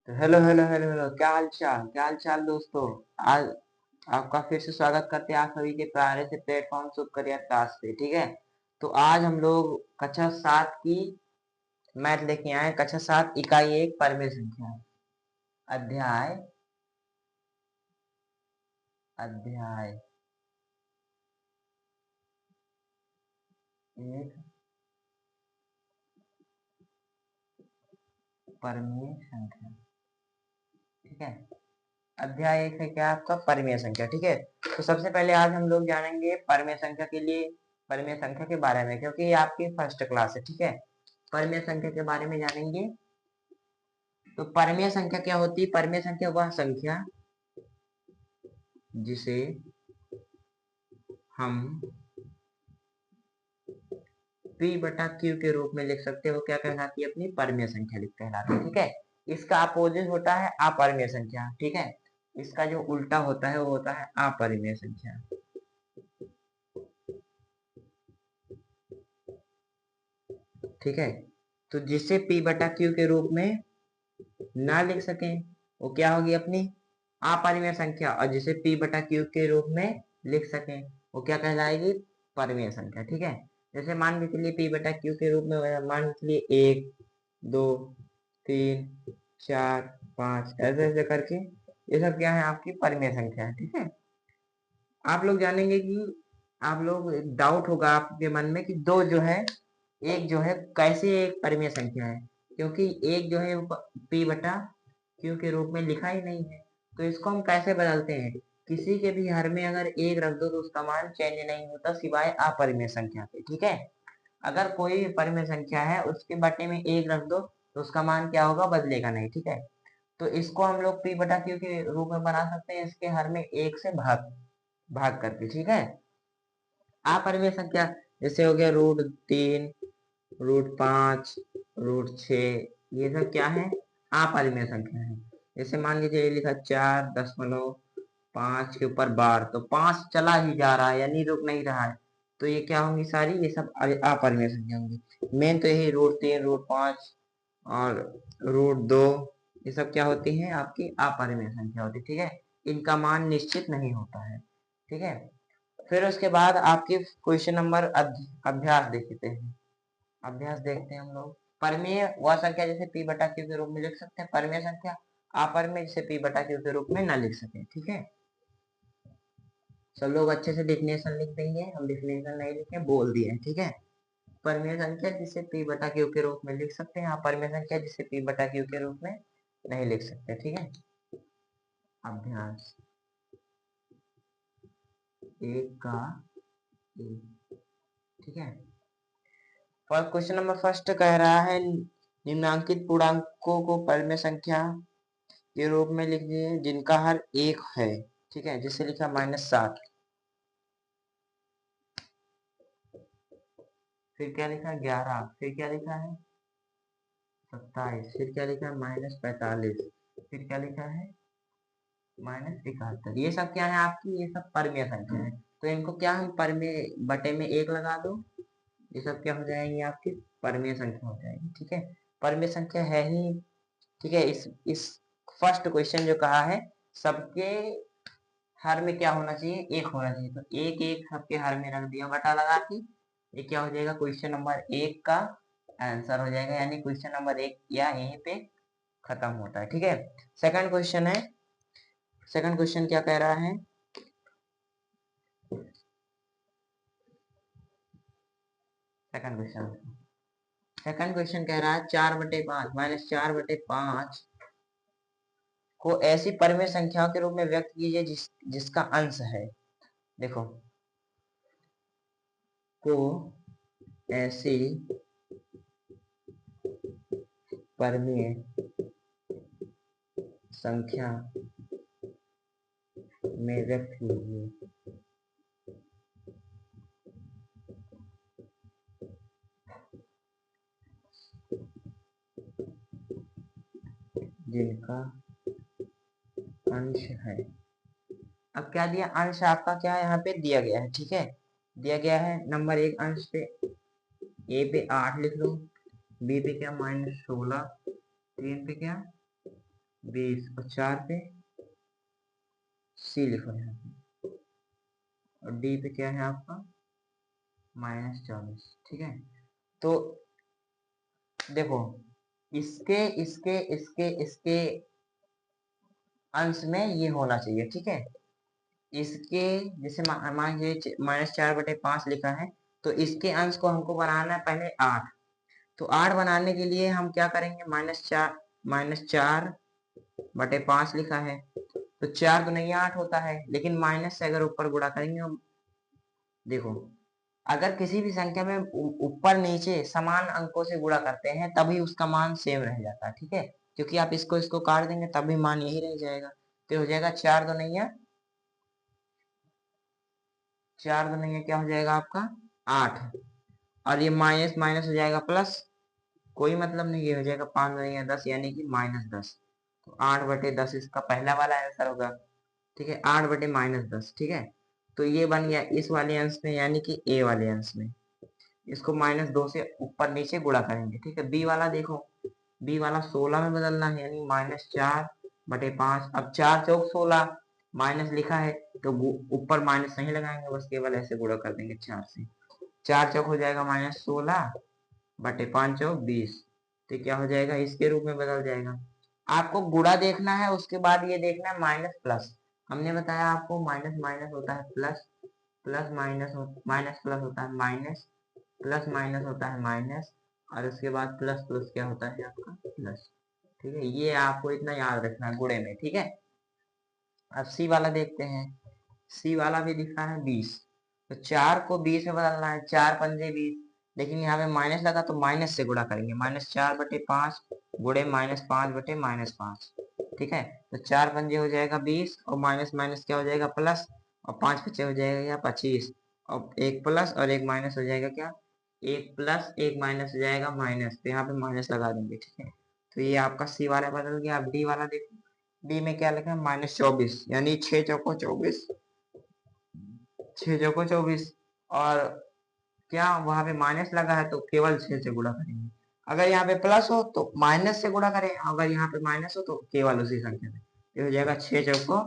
तो hello hello hello hello, क्या हाल चाल दोस्तों। आज आपका फिर से स्वागत करते हैं आप सभी के प्यारे से प्लेटफॉर्म सुपर करियर क्लास पे। ठीक है, तो आज हम लोग कक्षा 7 की मैथ लेके आए। कक्षा 7 इकाई 1 परमेय संख्या, अध्याय अध्याय 1 परमेय संख्या। ठीक है, अध्याय 1 है क्या आपका, परमेय संख्या। ठीक है, तो सबसे पहले आज हम लोग जानेंगे परमेय संख्या के लिए, परमेय संख्या के बारे में, क्योंकि ये आपकी फर्स्ट क्लास है। ठीक है, परमेय संख्या के बारे में जानेंगे। तो परमेय संख्या क्या होती है? परमेय संख्या वह संख्या जिसे हम p बटा q के रूप में लिख सकते हैं, वो क्या कहलाती है? अपनी परमेय संख्या कहलाती है। ठीक है, इसका अपोजिट होता है अपरमेय संख्या। ठीक है, इसका जो उल्टा होता है वो होता है अपरिमेय संख्या। ठीक है, तो जिसे p बटा q के रूप में ना लिख सकें वो क्या होगी? अपनी अपरिमेय संख्या। और जिसे p बटा q के रूप में लिख सकें वो क्या कहलाएगी? परमेय संख्या। ठीक है, जैसे मान के चलिए p बटा q के रूप में मान के चलिए 1 2 3 4 5 ऐसे ऐसे करके, ये सब क्या है? आपकी परमेय संख्या है। ठीक है, आप लोग जानेंगे कि आप लोग डाउट होगा आपके मन में कि दो जो है, एक जो है कैसे एक परमेय संख्या है, क्योंकि एक जो है p बटा q के रूप में लिखा ही नहीं है। तो इसको हम कैसे बदलते हैं? किसी के भी हर में अगर एक रख दो तो उसका मान चेंज नहीं होता सिवाय अपरिमेय संख्या के। ठीक है, अगर कोई भी परिमेय संख्या है उसके बटे में एक रख दो तो उसका मान क्या होगा? बदलेगा नहीं। ठीक है, तो इसको हम लोग p बटा q के रूप में बना सकते हैं, इसके हर में एक से भाग भाग करके। ठीक है, अपरिमेय संख्या जैसे हो गया √3 √5 √6, ये सब क्या है? अपरिमेय संख्या है। जैसे मान लीजिए ये लिखा 4.5 के ऊपर बार, तो 5 चला ही जा रहा है यानी रुक नहीं रहा है, तो ये क्या होंगी? सारी ये सब अपरिमेय संख्या होंगी। मेन तो यही √3 √5 और √2, ये सब क्या होती हैं? आपकी अपरिमेय संख्या होती है। ठीक है, इनका मान निश्चित नहीं होता है। ठीक है, फिर उसके बाद आपके क्वेश्चन नंबर अभ्यास देखते हैं। अभ्यास देखते हैं हम लोग। परमेय वह संख्या जैसे p बटा q के रूप में लिख सकते हैं परमेय संख्या, अपरमेय जिसे p बटा q के रूप में ना लिख सके। ठीक है, सब लोग अच्छे से डिफिनेशन लिख देंगे, हम डिफिनेशन नहीं लिखे, बोल दिए। ठीक है, परमेय संख्या जिसे p बटा q के रूप में लिख सकते हैं, अपरमेय संख्या जिसे p बटा q के रूप में नहीं लिख सकते। ठीक है, अभ्यास 1 का 1। ठीक है, और क्वेश्चन नंबर फर्स्ट कह रहा है निम्नांकित पूर्णांकों को परमेय संख्या के रूप में लिख दिए जिनका हर एक है। ठीक है, जिसे लिखा -7, फिर क्या लिखा 11, फिर क्या लिखा है 27, फिर क्या लिखा है -45, फिर क्या लिखा है -71। ये सब क्या है आपकी? ये सब परमेय संख्या है। तो इनको क्या हम परमेय बटे में 1 लगा दो, ये सब क्या हो जाएंगी? आपकी परमेय संख्या हो जाएगी। ठीक है, परमेय संख्या है ही। ठीक है, इस फर्स्ट क्वेश्चन जो कहा है सबके हर में क्या होना चाहिए? 1 होना चाहिए, तो 1 1 सबके हर में रख दिया बटा लगा के, ये क्या हो जाएगा? क्वेश्चन नंबर 1 का आंसर हो जाएगा, यानी क्वेश्चन नंबर 1 या यहीं पे खत्म होता है। ठीक है, सेकंड क्वेश्चन है। सेकंड क्वेश्चन क्या कह रहा है? सेकंड क्वेश्चन कह रहा है 4/5 -4/5 को ऐसी परमेय संख्याओं के रूप में व्यक्त कीजिए जिसका अंश है। देखो, को ऐसी परमेय संख्या में व्यक्त कीजिए जिनका अंश है। अब क्या दिया? अंश आपका क्या है? यहाँ पे दिया गया है। ठीक है, दिया गया है नंबर 1 अंश पे, ए पे 8 लिख लो, बी पे क्या -16, 3 पे क्या 20 और 4 पे सी लिखो यहाँ पे, और डी पे क्या है आपका -24। ठीक है, तो देखो इसके इसके इसके इसके अंश में ये होना चाहिए। ठीक है, इसके जैसे मान लीजिए -4/5 लिखा है, तो इसके अंश को हमको बनाना है पहले 8। तो 8 बनाने के लिए हम क्या करेंगे, -4/5 लिखा है, तो 4 दूनी 8 होता है, लेकिन माइनस से अगर ऊपर गुणा करेंगे हम, देखो अगर किसी भी संख्या में ऊपर नीचे समान अंकों से गुणा करते हैं तभी उसका मान सेम रह जाता है। ठीक है, क्योंकि आप इसको इसको काट देंगे तब भी मान यही रह जाएगा। तो हो जाएगा 4 दूनी 4 दूनी क्या हो जाएगा आपका 8, और ये माइनस माइनस हो जाएगा प्लस, कोई मतलब नहीं, ये हो जाएगा 5 दूनी 10 यानी कि -10। तो 8/10 इसका पहला वाला आंसर होगा। ठीक है, 8/-10। ठीक है, तो ये बन गया इस वाले अंश में यानी कि ए वाले अंश में। इसको -2 से ऊपर नीचे गुणा करेंगे। ठीक है, बी वाला देखो, बी वाला 16 में बदलना है यानी -4/5। अब 4 चौक 16, माइनस लिखा है तो ऊपर माइनस नहीं लगाएंगे, बस केवल ऐसे गुणा कर देंगे 4 से। 4 चौक हो जाएगा -16/5 चौक 20, तो क्या हो जाएगा इसके रूप में बदल जाएगा। आपको गुणा देखना है, उसके बाद ये देखना है माइनस प्लस। हमने बताया आपको माइनस माइनस होता है plus, plus minus minus plus होता है माइनस, प्लस माइनस होता है माइनस, और उसके बाद प्लस प्लस क्या होता है आपका प्लस। ठीक है, ये आपको इतना याद रखना है गुणे में। ठीक है, अब सी वाला देखते हैं। सी वाला भी लिखा है 20, तो 4 को 20 में बदलना है, 4 पंजे 20, लेकिन यहाँ पे माइनस लगा तो माइनस से गुणा करेंगे, -4/5 गुणे -5/-5। ठीक है, तो 4 पंजे हो जाएगा 20, और माइनस माइनस क्या हो जाएगा प्लस, और 5 पचे हो जाएगा 25, और एक प्लस और एक माइनस हो जाएगा क्या, एक प्लस एक माइनस हो जाएगा माइनस, तो यहाँ पे माइनस लगा देंगे। ठीक है, तो ये आपका सी वाला बदल गया। अब डी वाला देखो, डी में क्या लिखा है -24 यानी 6 चौको 24, 6 चौको 24, और क्या वहां पे माइनस लगा है तो केवल 6 से गुणा करेंगे। अगर यहाँ पे प्लस हो तो माइनस से गुणा करें, अगर यहाँ पे माइनस हो तो केवल उसी संख्या से। ये हो जाएगा 6 चौको,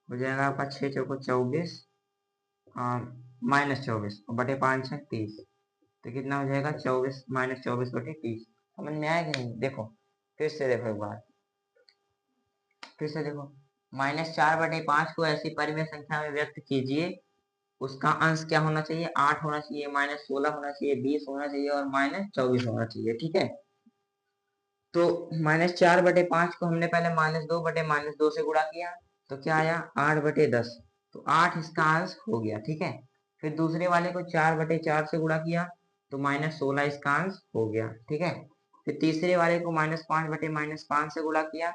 हो जाएगा आपका 6 चौको 24, -24 बटे 5 है 30, तो कितना हो जाएगा 24 -24/30। समझ में आया कि नहीं? देखो फिर से देखो एक बार, फिर से देखो, -4/5 को ऐसी परिमेय संख्या में व्यक्त कीजिए, उसका अंश क्या होना चाहिए 8 होना चाहिए, -16 होना चाहिए, 20 होना चाहिए, और -24 होना चाहिए। ठीक है, तो -4/5 को हमने पहले -2/-2 से गुणा किया, तो क्या आया 8/10, तो 8 इसका अंश हो गया। ठीक है, फिर दूसरे वाले को 4/4 से गुणा किया तो -16 इसका अंश हो गया। ठीक है, फिर तीसरे वाले को -5/-5 से गुणा किया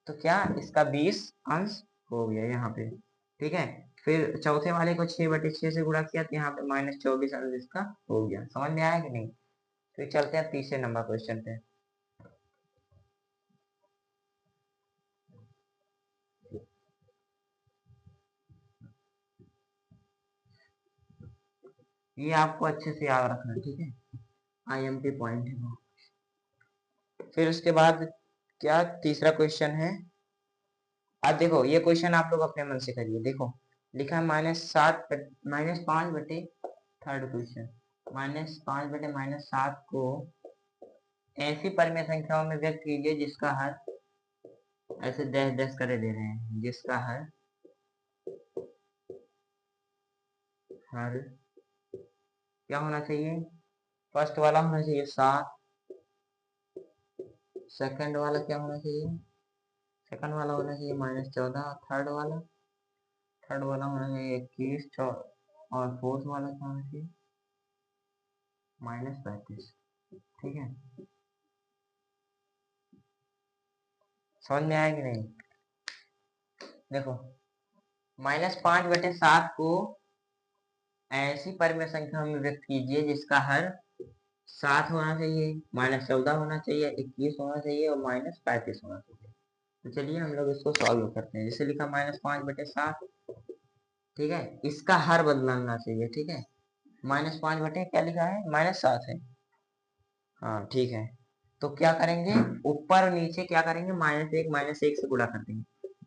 तो क्या इसका 20 अंश हो गया यहाँ पे। ठीक है, फिर चौथे वाले को 6/6 से गुणा किया तो यहाँ पे -24 अंश इसका हो गया। समझ में आया कि नहीं? फिर चलते हैं तीसरे नंबर क्वेश्चन पे। ये आपको अच्छे से याद रखना है। ठीक है, IMP पॉइंट है वो। फिर उसके बाद क्या तीसरा क्वेश्चन है, अब देखो ये क्वेश्चन आप लोग अपने मन से करिए। देखो लिखा है -5 थर्ड क्वेश्चन, -5/-7 को ऐसी परिमेय संख्याओं में व्यक्त कीजिए जिसका हर, ऐसे डैश डैश करे दे रहे हैं, जिसका हर क्या होना चाहिए, फर्स्ट वाला होना चाहिए 7, सेकंड वाला क्या होना चाहिए, सेकंड वाला होना चाहिए -14, थर्ड वाला होना चाहिए 21, और फोर्थ वाला क्या होना चाहिए -35। ठीक है, समझ में आया कि नहीं? देखो -5/7 को ऐसी परिमेय संख्या में व्यक्त कीजिए जिसका हर 7 होना चाहिए, -14 होना चाहिए, 21 होना चाहिए, और -35 होना चाहिए। तो चलिए हम लोग इसको सॉल्व करते हैं। जैसे लिखा -5/7, ठीक है, इसका हर बदलना चाहिए। ठीक है, -5 बटे क्या लिखा है -7 है, हाँ ठीक है, तो क्या करेंगे, ऊपर और नीचे क्या करेंगे, -1 से गुणा कर देंगे,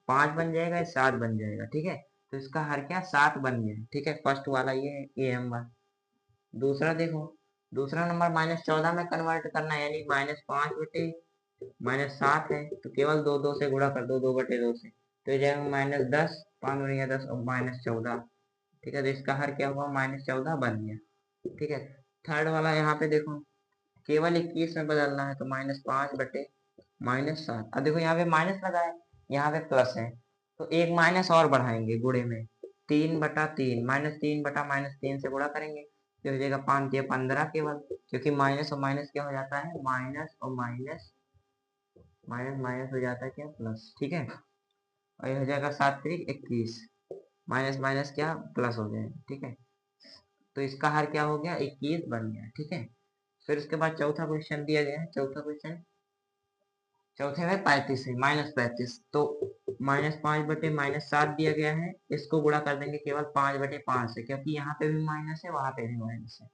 5 बन जाएगा, 7 बन जाएगा। ठीक है, तो इसका हर क्या 7 बन गया। ठीक है, फर्स्ट वाला ये नंबर। दूसरा देखो, दूसरा नंबर -14 में कन्वर्ट करना है, यानी -5 बटे -7 है, तो केवल दो दो से गुणा कर दो, 2/2 से, तो ये जाएगा -10, 5 बनेगा 10 और -14। ठीक है, तो इसका हर क्या हुआ, -14 बन गया। ठीक है, थर्ड वाला यहाँ पे देखो, केवल 21 में बदलना है, तो -5 बटे -7। अब देखो यहाँ पे माइनस लगा है, यहाँ पे प्लस है, तो एक माइनस और बढ़ाएंगे गुणे में, 3/3, -3 से गुणा करेंगे, तो हो जाएगा 5 या 15 केवल, क्योंकि माइनस और माइनस क्या हो जाता है, माइनस और माइनस माइनस माइनस हो जाता है क्या, प्लस। ठीक है, और ये हो जाएगा 7 3 21, माइनस माइनस क्या प्लस हो जाएगा। ठीक है, तो इसका हर क्या हो गया, 21 बन गया। ठीक है, फिर उसके बाद चौथा क्वेश्चन दिया गया है, चौथा क्वेश्चन, चौथे में 35 है, -35, तो -5 बटे -7 दिया गया है, इसको गुणा कर देंगे केवल 5/5 से, क्योंकि यहाँ पे भी माइनस है, वहां पे भी माइनस है।